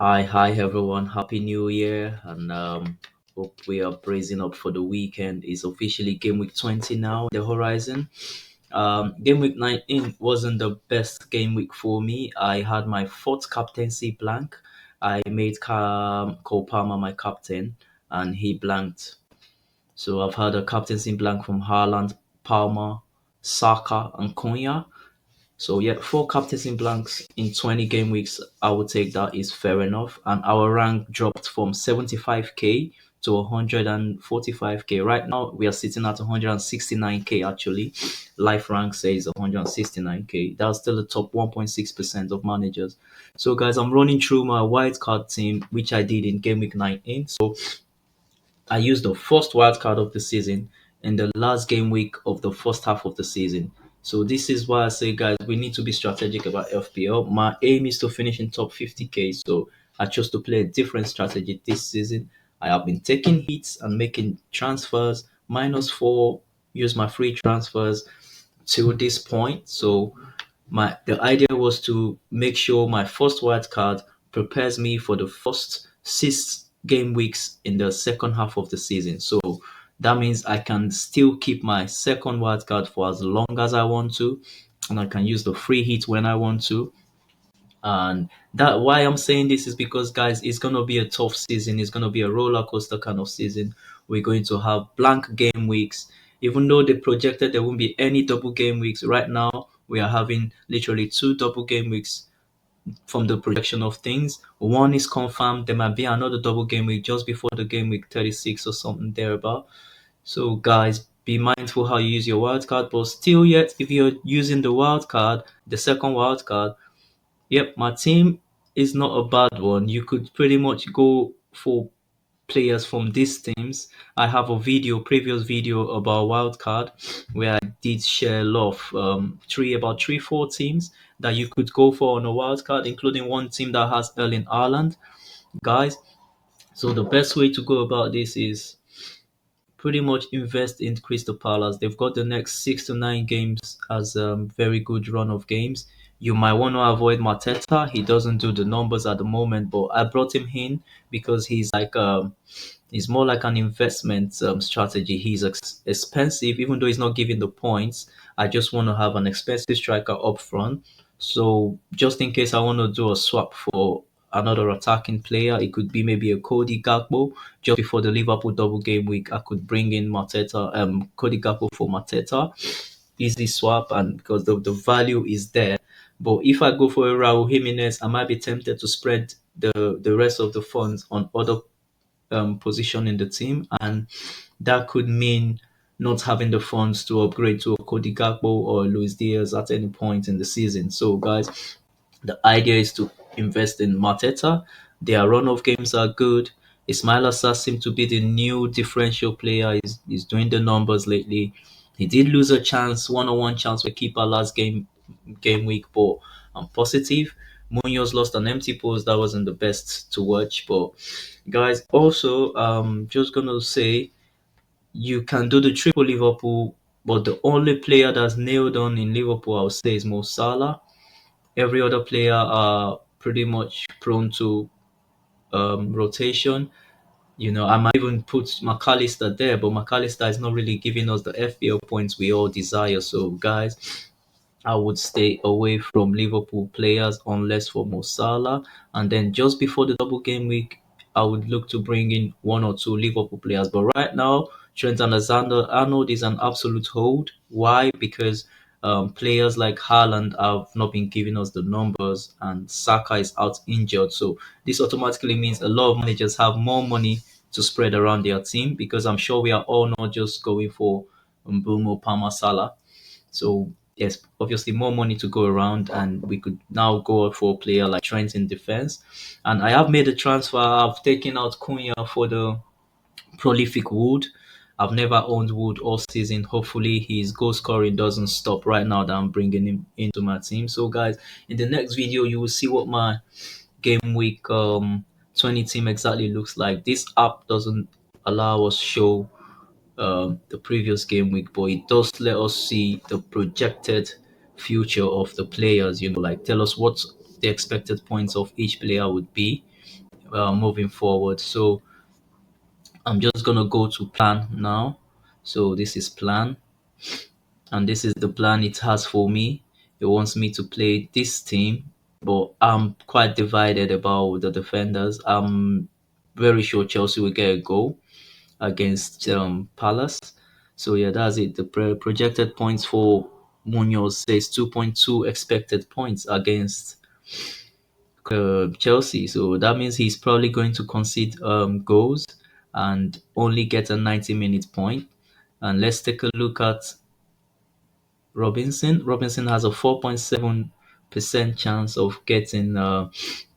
Hi everyone. Happy New Year, and hope we are bracing up for the weekend. It's officially game week 20 now, the horizon. Game week 19 wasn't the best game week for me. I had my fourth captaincy blank. I made Cole Palmer my captain, and he blanked. So I've had a captaincy blank from Haaland, Palmer, Saka, and Konya. So yeah, four captaincy blanks in 20 game weeks, I would take that is fair enough. And our rank dropped from 75k to 145k. Right now, we are sitting at 169k actually. Life rank says 169k. That's still the top 1.6% of managers. So guys, I'm running through my wildcard team, which I did in game week 19. So I used the first wild card of the season in the last game week of the first half of the season. So this is why I say, guys, we need to be strategic about FPL. My aim is to finish in top 50k. So I chose to play a different strategy this season. I have been taking hits and making transfers, -4, use my free transfers to this point. So the idea was to make sure my first wild card prepares me for the first 6 game weeks in the second half of the season. So that means I can still keep my second wild card for as long as I want to, and I can use the free hit when I want to. And that why I'm saying this is because, guys, it's gonna be a tough season. It's gonna be a roller coaster kind of season. We're going to have blank game weeks. Even though they projected there won't be any double game weeks, right now we are having literally 2 double game weeks from the projection of things. One is confirmed. There might be another double game week just before the game week 36 or something thereabout. So guys, be mindful how you use your wild card. But still, yet if you're using the wild card, the second wild card, yep, my team is not a bad one. You could pretty much go for players from these teams. I have a previous video about wildcard, where I did share a lot of about 3, 4 teams that you could go for on a wildcard, including one team that has Erling Haaland, guys. So the best way to go about this is pretty much invest in Crystal Palace. They've got the next 6 to 9 games as a very good run of games. You might want to avoid Mateta. He doesn't do the numbers at the moment, but I brought him in because he's more like an investment strategy. He's expensive, even though he's not giving the points. I just want to have an expensive striker up front. So just in case I want to do a swap for another attacking player, it could be maybe a Cody Gakpo. Just before the Liverpool double game week, I could bring in Cody Gakpo for Mateta. Easy swap, and because the value is there. But if I go for a Raul Jimenez, I might be tempted to spread the rest of the funds on other position in the team, and that could mean not having the funds to upgrade to a Cody Gakpo or Luis Diaz at any point in the season. So, guys, the idea is to invest in Mateta. Their run of games are good. Ismail Assar seems to be the new differential player. He's doing the numbers lately. He did lose a chance, one-on-one chance with keeper last game week, but I'm positive. Munoz lost an empty post that wasn't the best to watch, but guys, also just gonna say you can do the triple Liverpool, but the only player that's nailed on in Liverpool, I would say, is Mo Salah. Every other player are pretty much prone to rotation. I might even put McAllister there, but McAllister is not really giving us the FPL points we all desire. So, guys, I would stay away from Liverpool players unless for Mo Salah. And then just before the double game week, I would look to bring in 1 or 2 Liverpool players. But right now, Trent Alexander-Arnold is an absolute hold. Why? Because players like Haaland have not been giving us the numbers, and Saka is out injured. So this automatically means a lot of managers have more money to spread around their team, because I'm sure we are all not just going for Mbeumo, Palmer, Salah. So yes, obviously more money to go around, and we could now go for a player like Trent in defense. And I have made a transfer. I've taken out Cunha for the prolific Wood. I've never owned Wood all season. Hopefully his goal scoring doesn't stop right now that I'm bringing him into my team. So guys, in the next video you will see what my game week 20 team exactly looks like. This app doesn't allow us show the previous game week, but it does let us see the projected future of the players. Like tell us what the expected points of each player would be. moving forward. So I'm just gonna go to plan now. So this is plan, and this is the plan it has for me. It wants me to play this team, but I'm quite divided about the defenders. I'm very sure Chelsea will get a goal against Palace. So yeah, that's it. The projected points for Munoz says 2.2 expected points against Chelsea. So that means he's probably going to concede goals and only get a 90-minute point. And let's take a look at Robinson. Robinson has a 4.7% chance of getting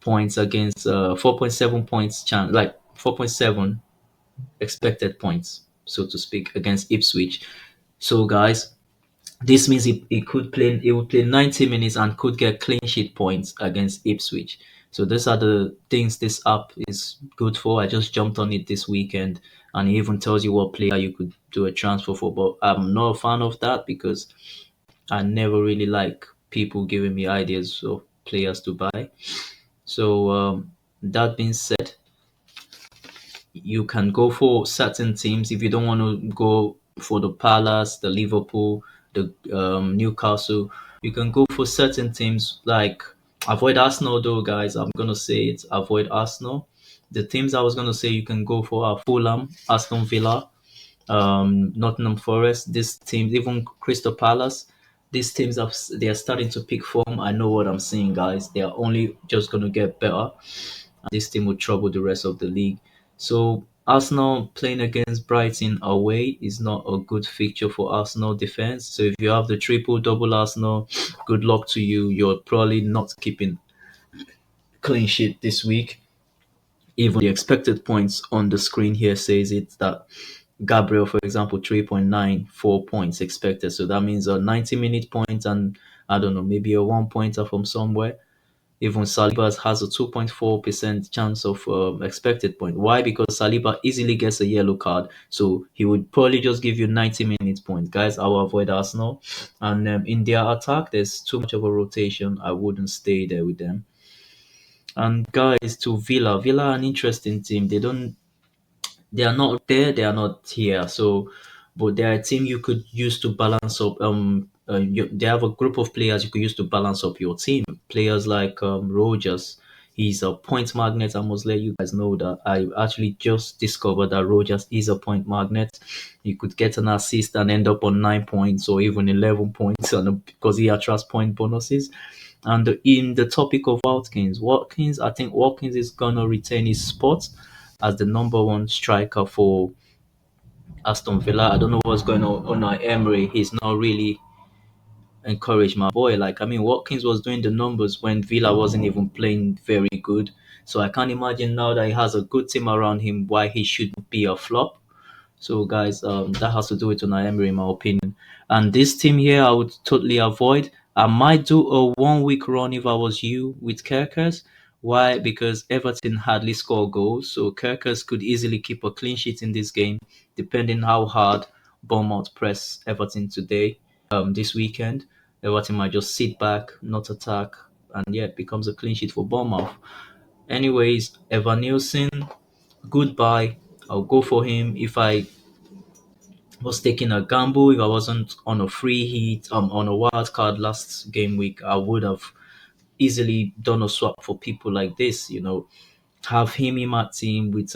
points against 4.7 points chance, like 4.7 expected points, so to speak, against Ipswich. So guys, this means he would play 90 minutes and could get clean sheet points against Ipswich. So these are the things this app is good for. I just jumped on it this weekend, and it even tells you what player you could do a transfer for. But I'm not a fan of that because I never really like people giving me ideas of players to buy. So that being said, you can go for certain teams if you don't want to go for the Palace, the Liverpool, the Newcastle. You can go for certain teams like avoid Arsenal though, guys. I'm gonna say it. Avoid Arsenal. The teams I was gonna say you can go for are Fulham, Aston Villa, Nottingham Forest. These teams, even Crystal Palace. These teams they are starting to pick form. I know what I'm saying, guys. They are only just gonna get better. This team will trouble the rest of the league. So Arsenal playing against Brighton away is not a good fixture for Arsenal defense. So if you have the triple double Arsenal, good luck to you. You're probably not keeping clean sheet this week. Even the expected points on the screen here says it that Gabriel, for example, 3.94 points expected. So that means a 90-minute point and I don't know, maybe a one pointer from somewhere. Even Saliba has a 2.4% chance of expected point. Why? Because Saliba easily gets a yellow card, so he would probably just give you 90 minutes point. Guys, I will avoid Arsenal. And in their attack, there's too much of a rotation. I wouldn't stay there with them. And guys, to Villa, Villa are an interesting team. They are not there, they are not here. So, but they're a team you could use to balance up. They have a group of players you could use to balance up your team. Players like Rogers, he's a point magnet. I must let you guys know that I actually just discovered that Rogers is a point magnet. You could get an assist and end up on 9 points or even 11 points, because he attracts point bonuses. And in the topic of Watkins, I think Watkins is gonna retain his spot as the number one striker for Aston Villa. I don't know what's going on Emery. He's not really encouraged my boy. Like, I mean, Watkins was doing the numbers when Villa wasn't even playing very good. So I can't imagine now that he has a good team around him why he should be a flop. So, guys, that has to do with Unai Emery, in my opinion. And this team here, I would totally avoid. I might do a 1 week run if I was you with Kerkers. Why? Because Everton hardly score goals, so Kerkers could easily keep a clean sheet in this game, depending how hard Bournemouth press Everton today, this weekend. Everton might just sit back, not attack, and yeah, it becomes a clean sheet for Bournemouth. Anyways, Evan Nielsen, goodbye. I'll go for him if I was taking a gamble. If I wasn't on a free hit, on a wild card last game week, I would have easily done a swap for people like this. Have him in my team with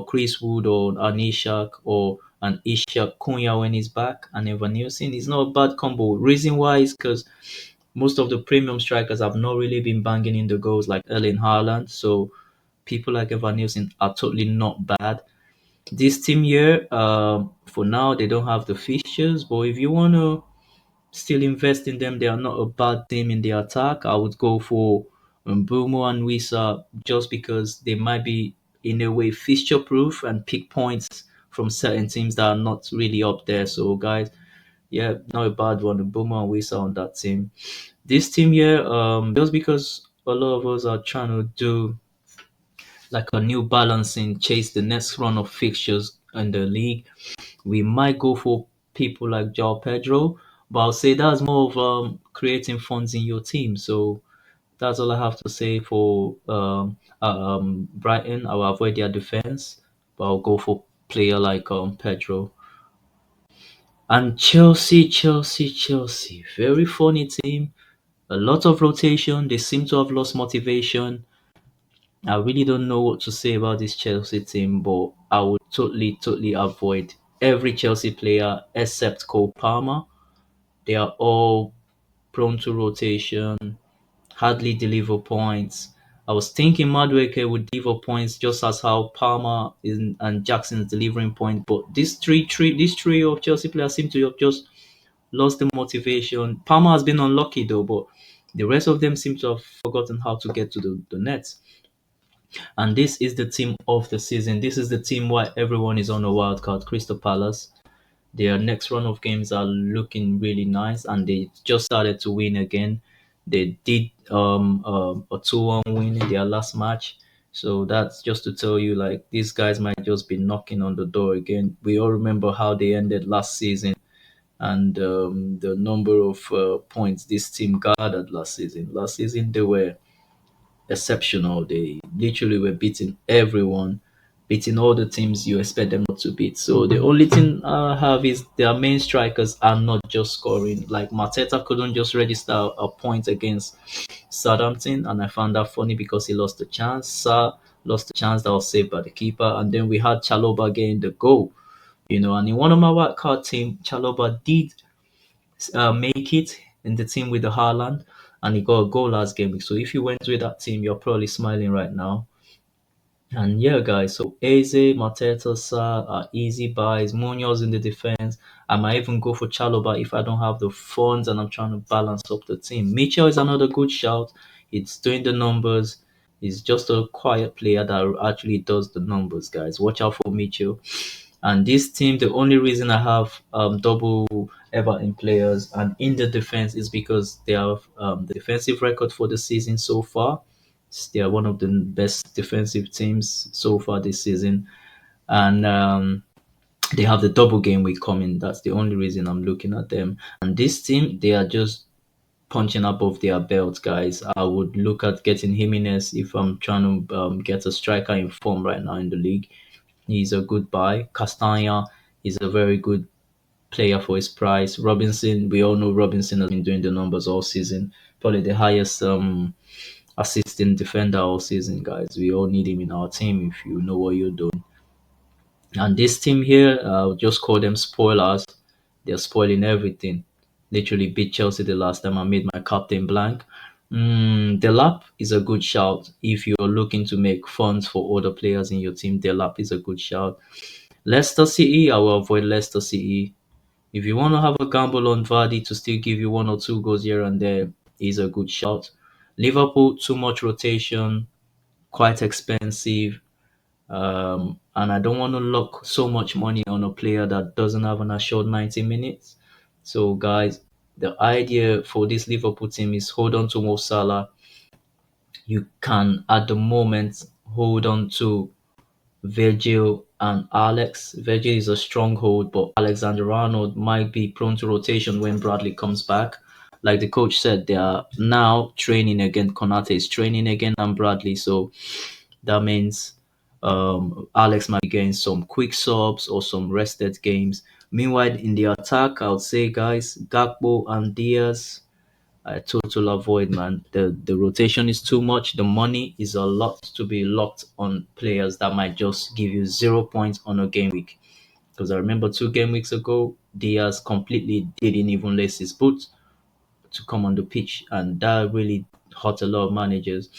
Chris Wood or an Ishak or an Ishak Kunya when he's back and Evan Nielsen. It's not a bad combo. Reason why is because most of the premium strikers have not really been banging in the goals like Erling Haaland. So people like Evan Nielsen are totally not bad. This team here, for now, they don't have the fixtures, but if you want to still invest in them, they are not a bad team in the attack. I would go for Mbumo and Wisa just because they might be, in a way, fixture proof and pick points from certain teams that are not really up there. So, guys, yeah, not a bad one. Mbumo and Wisa on that team. This team here, just because a lot of us are trying to do like a new balancing, chase the next run of fixtures in the league. We might go for people like João Pedro, but I'll say that's more of creating funds in your team. So that's all I have to say for Brighton, I will avoid their defense, but I'll go for player like Pedro. And Chelsea, very funny team. A lot of rotation. They seem to have lost motivation. I really don't know what to say about this Chelsea team, but I would totally avoid every Chelsea player except Cole Palmer. They are all prone to rotation, hardly deliver points. I was thinking Madueke would deliver points just as how Palmer and Jackson is delivering points, but this trio of Chelsea players seem to have just lost the motivation. Palmer has been unlucky though, but the rest of them seem to have forgotten how to get to the nets. And this is the team of the season. This is the team why everyone is on a wild card. Crystal Palace. Their next run of games are looking really nice, and they just started to win again. They did a 2-1 win in their last match. So that's just to tell you, like, these guys might just be knocking on the door again. We all remember how they ended last season and the number of points this team gathered last season. Last season, they were exceptional. They literally were beating everyone, beating all the teams you expect them not to beat. So the only thing I have is their main strikers are not just scoring. Like Mateta couldn't just register a point against Southampton, and I found that funny because he lost the chance. Sa lost the chance that was saved by the keeper, and then we had Chaloba getting the goal. And in one of my wild card team, Chaloba did make it in the team with the Haaland, and he got a goal last game. So if you went with that team, you're probably smiling right now. And yeah, guys, so Eze, Mateta, Sa are easy buys. Munoz in the defense. I might even go for Chaloba if I don't have the funds and I'm trying to balance up the team. Mitchell is another good shout. It's doing the numbers. He's just a quiet player that actually does the numbers, guys. Watch out for Mitchell. And this team, the only reason I have double Everton players and in the defense is because they have the defensive record for the season so far. They are one of the best defensive teams so far this season, and they have the double game week coming. That's the only reason I'm looking at them. And this team, they are just punching above their belts, guys. I would look at getting Jimenez if I'm trying to get a striker in form right now in the league. He's a good buy. Castagna is a very good player for his price. Robinson, we all know Robinson has been doing the numbers all season. Probably the highest assisting defender all season, guys. We all need him in our team if you know what you're doing. And this team here, I'll just call them spoilers. They're spoiling everything. Literally beat Chelsea the last time I made my captain blank. Delap is a good shout. If you're looking to make funds for other players in your team, Delap is a good shout. Leicester City, I will avoid Leicester City. If you want to have a gamble on Vardy to still give you one or two goals here and there, he's a good shout. Liverpool, too much rotation, quite expensive. And I don't want to lock so much money on a player that doesn't have an assured 90 minutes. So, guys, the idea for this Liverpool team is hold on to Mo Salah. You can, at the moment, hold on to Virgil and Alex. Virgil is a stronghold, but Alexander Arnold might be prone to rotation when Bradley comes back. Like the coach said, they are now training again. Konate is training again and Bradley. So that means Alex might be getting some quick subs or some rested games. Meanwhile, in the attack, I would say, guys, Gakpo and Diaz, I total avoid, man. The rotation is too much. The money is a lot to be locked on players that might just give you 0 points on a game week. Because I remember 2 game weeks ago, Diaz completely didn't even lace his boots to come on the pitch, and that really hurt a lot of managers.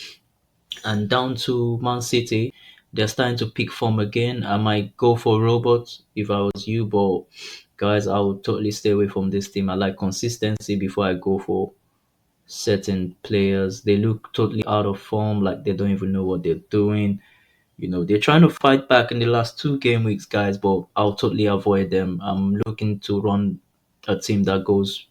And down to Man City, they're starting to pick form again. I might go for robots if I was you, but guys, I would totally stay away from this team. I like consistency before I go for certain players. They look totally out of form, like they don't even know what they're doing. They're trying to fight back in the last 2 game weeks, guys, but I'll totally avoid them. I'm looking to run a team that goes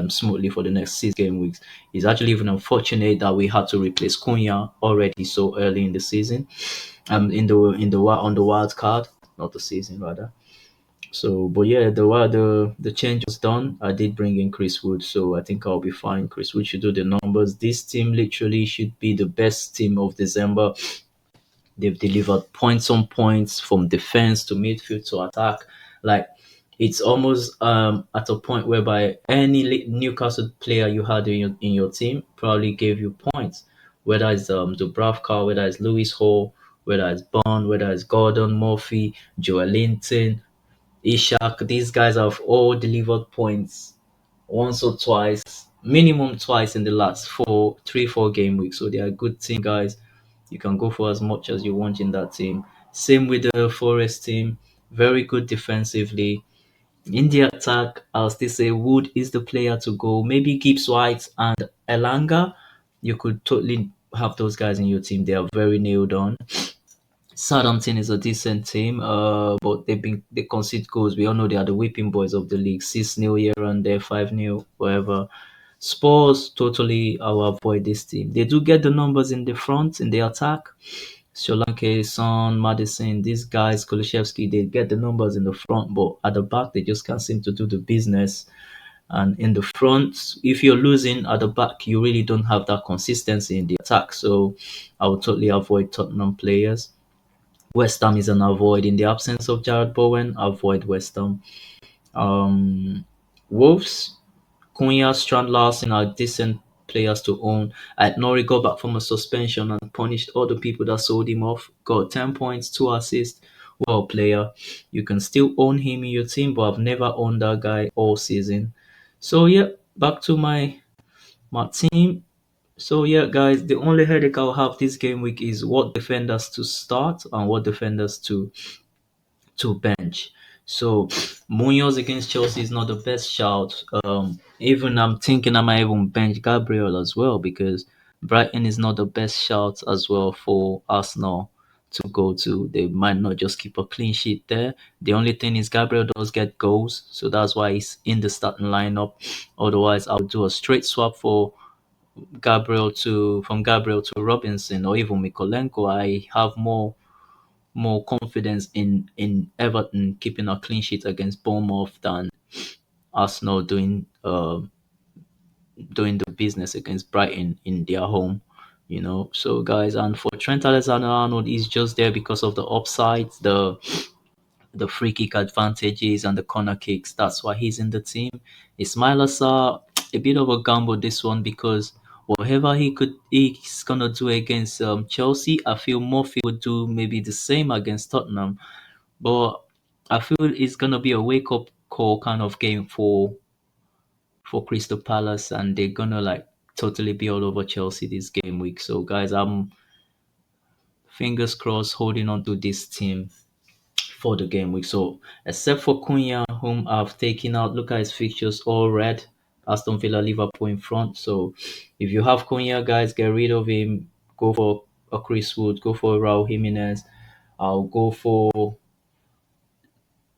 smoothly for the next 6 game weeks. It's actually even unfortunate that we had to replace Cunha already so early in the season. On the wild card, not the season rather. So, but yeah, while the change was done, I did bring in Chris Wood, so I think I'll be fine. Chris Wood should do the numbers. This team literally should be the best team of December. They've delivered points on points from defense to midfield to attack. Like it's almost at a point whereby any Newcastle player you had in your team probably gave you points, whether it's Dubravka, whether it's Lewis Hall, whether it's Bond, whether it's Gordon Murphy, Joel Linton, Ishak. These guys have all delivered points once or twice, minimum twice in the last 4 game weeks. So they are a good team, guys. You can go for as much as you want in that team. Same with the Forest team. Very good defensively. In the attack, I'll still say Wood is the player to go. Maybe Gibbs White and Elanga. You could totally have those guys in your team. They are very nailed on. Southampton is a decent team, but they concede goals. We all know they are the whipping boys of the league. 6-0 here and there, 5-0, whatever. Spurs, totally, I will avoid this team. They do get the numbers in the front, in the attack. Solanke, Son, Madison, these guys, Kolishevsky, they get the numbers in the front, but at the back, they just can't seem to do the business. And in the front, if you're losing at the back, you really don't have that consistency in the attack. So I would totally avoid Tottenham players. West Ham is an avoid. In the absence of Jared Bowen, avoid West Ham. Wolves, Cunha, Strand Larson are decent players to own. Nori got back from a suspension and punished all the people that sold him off. Got 10 points, 2 assists. Well, player. You can still own him in your team, but I've never owned that guy all season. So yeah, back to my team. So yeah, guys, the only headache I'll have this game week is what defenders to start and what defenders to bench. So Munoz against Chelsea is not the best shout. Even I'm thinking I might even bench Gabriel as well because Brighton is not the best shout as well for Arsenal to go to. They might not just keep a clean sheet there. The only thing is Gabriel does get goals, so that's why he's in the starting lineup. Otherwise, I'll do a straight swap for Gabriel to Robinson or even Mikolenko. I have more confidence in Everton keeping a clean sheet against Bournemouth than Arsenal doing the business against Brighton in their home. So guys, and for Trent Alexander-Arnold, he's just there because of the upsides, the free kick advantages and the corner kicks. That's why he's in the team. Ismail Assar, a bit of a gamble this one because whatever he's gonna do against Chelsea, I feel Murphy would do maybe the same against Tottenham. But I feel it's gonna be a wake up call kind of game for Crystal Palace, and they're gonna like totally be all over Chelsea this game week. So guys, I'm fingers crossed holding on to this team for the game week. So except for Cunha, whom I've taken out, look at his fixtures all red. Aston Villa, Liverpool in front. So if you have Cunha, guys, get rid of him. Go for a Chris Wood. Go for a Raul Jimenez. I'll go for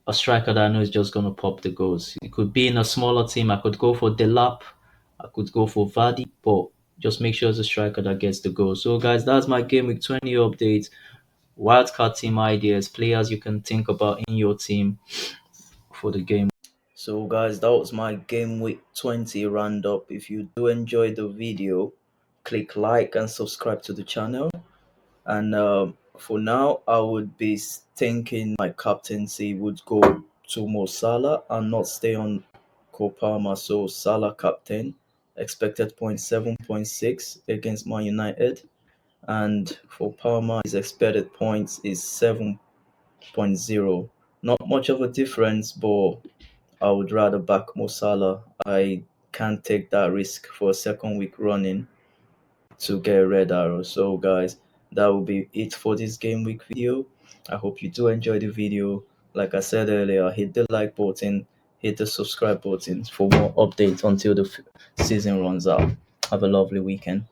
a striker that I know is just gonna pop the goals. It could be in a smaller team. I could go for Delap. I could go for Vardy, but just make sure it's a striker that gets the goal. So guys, that's my game week 20 update. Wildcard team ideas, players you can think about in your team for the game. So guys, that was my game week 20 roundup. If you do enjoy the video, click like and subscribe to the channel. And for now, I would be thinking my captaincy would go to Mo Salah and not stay on Kopama. So Salah captain, expected point 7.6 against Man United. And for Palmer, his expected points is 7.0. Not much of a difference, but I would rather back Mo Salah. I can't take that risk for a second week running to get a red arrow. So guys, that will be it for this game week video. I hope you do enjoy the video. Like I said earlier, hit the like button, hit the subscribe button for more updates until the season runs out. Have a lovely weekend.